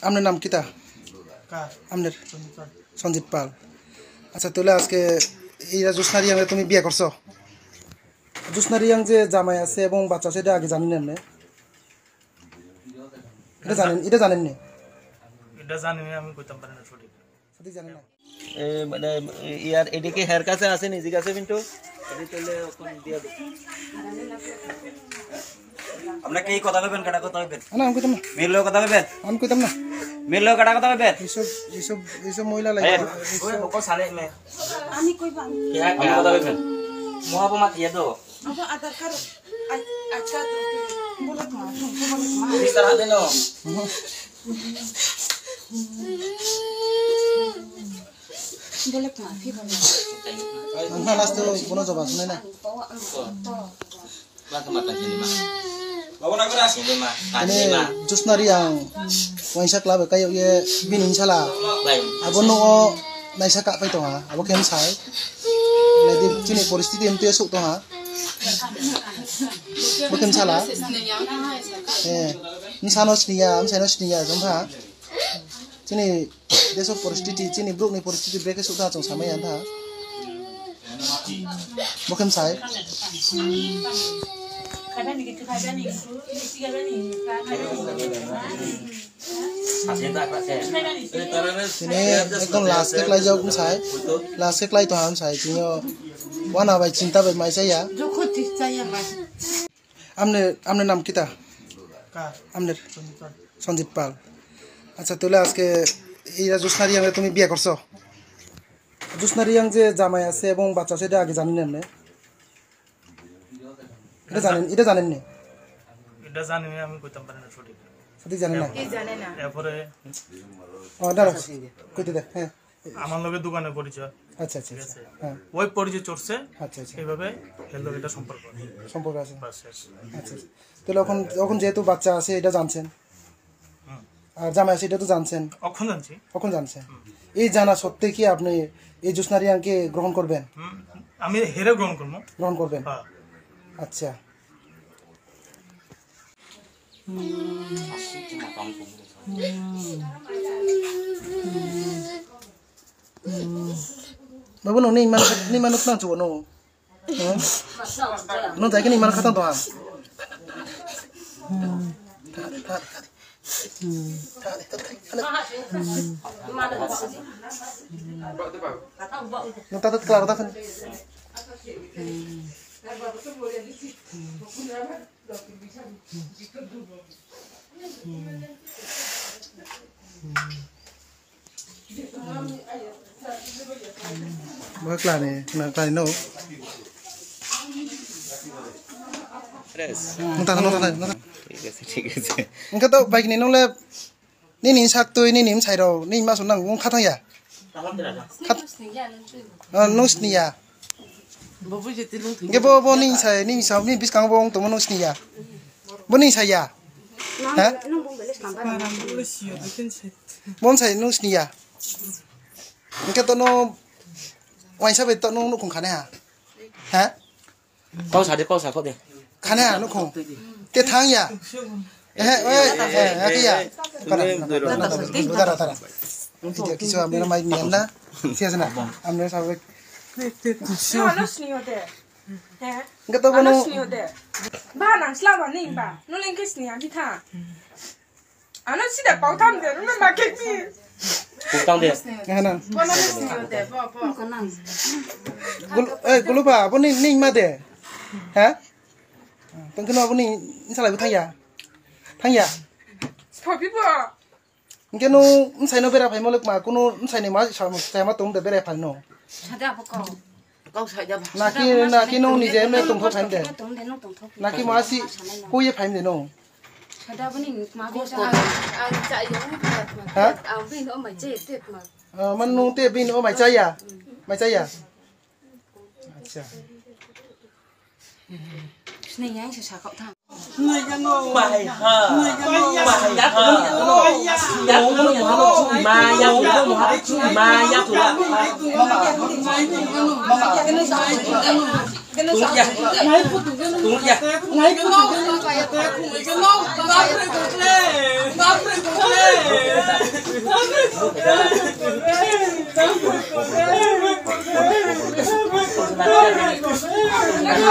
আপনার নাম কিতা? আপনার সঞ্জিত পাল। আচ্ছা, তাহলে আজকে এই জ্যোৎস্না রিয়াং তুমি বিয়ে করছো? জ্যোৎস্না রিয়াং যে জামাই আছে এবং বাচ্চা আছে এটা আগে জানেন না? এটা জানেন না? এটা জানি না, আমি কইতাম পারি না সঠিক জানেন না। মানে ইয়ার এদিকে হের কাছে আছে নিজে কাছে কিন্তু এদিকে ওখানে দিয়া দাও। আমরা কি কথা কইবেন কাটা কথা কইবেন? না আমি কইতাম না। মেললো কথা কইবেন? আমি কইতাম না। মেললো কাটা কথা কইবেন? এইসব মহিলা লাগে। ওই বকো সালে মে আমি কইবা কি কথা কইবেন? মহাপমা কি দাও? apa ada karo acha to bolak ma কি তারা দেন? bolak ma fi bolak না লাস্ট কোনো জবাব শুনে না। Mata mata sini mah. Bawa nak beras sini mah. Ini Jyotsna Reang ওয়াইসা ক্লাব কাyo ye binin sala. Lain. Abo no naisa ka pai to ha. Abo kem sai. Ledi chini পরিস্থিতি এমতে সুক তো ha. Abo kem sala. Ni sano sniya, am sano sniya jong ha. Chini deso পরিস্থিতি chini bruk ni পরিস্থিতি break সুক ta jong samai an tha. Abo kem sai. Sini ekdom last ke klai jauh kumsai, last ke klai tu ham sai, sini wana bai cinta bai mai saya. Amne nam kita? Amne Sanjit পাল। আচ্ছা, তাহলে আজকে এই জ্যোৎস্না রিয়াং তুমি বিয়ে করছো? জ্যোৎস্না রিয়াং যে জামাই আছে এবং বাচ্চা আছে এটা আগে জানেন না? এটা জানেন না? এটা জানি না, আমি কইতাম পারি না সঠিক জানেন না? এরপরে দাঁড়া কইতে দে। হ্যাঁ, আমার লগে দোকানে পরিচয়। আচ্ছা আচ্ছা হ্যাঁ, ওই পরিচয় চড়ছে, আচ্ছা আচ্ছা এইভাবে এর লগে এটা সম্পর্ক আছে। বাস শেষ। আচ্ছা, তাহলে এখন যেহেতু বাচ্চা আছে এটা জানছেন আর জামাই আছে এটা তো জানছেন, এখন জানছি। এই জানা সত্ত্বে কি আপনি এই জ্যোৎস্না রিয়াংকে গ্রহণ করবেন? আমি হেরে গ্রহণ করবেন। হ্যাঁ। আচ্ছা, babu no ni man na chuo no no dai ke ni man khatang to ha no ta claro ta fan Bác là này nấu. Nó ta. ঠিক আছে Cái tao bạch này nó là nín sắc tôi nín xài đồ nín mà số năng cũng khát thôi à? Khát. Nấu sния. Cái bố nín xài nín sao nín biết căng bông tụi nó nấu sния. Bố nín xài à? Hả? Bố xài nấu sния. Cái tao nó ngoài sao vậy tao nó cũng khá này hả? Hả? Câu xài có đi. Khá này hả nó cũng cái tháng à? Cái à? Còn đó. Video kisah ambil nama ini anda. Siapa sana? Ambil sampai. Enggak tahu mana. ba nang slawa ning ba no len kis ni abi tha ana si da pau tham de no ma ke mi Putang dia. Mana? ba na si de ba kanang Gulu ba? Apa ni ma de? Hah? Tengkeno apa ni? Ni salah bu thang ya? pa bi ba Mungkin nu saya no bera phai molek ma kuno saya ni ma saya ma tum de bera phai no. sada ba ko Naki no ni je me tum tho phai de. Naki ma si ko ye phai de no. Sada bani ma ko sa cha yo Hả? vi no mai che tet ma Man nu te bin o mai chai ya? Mai chai ya? Acha. này nhá sa cậu thằng Bài ha. Bài ha. Mà Gano sa ya. Ngai putu gano. Tunggu ya. Ngai putu gano. Kumai gano. Bapre kokle. Bapre kokle. Bapre kokle.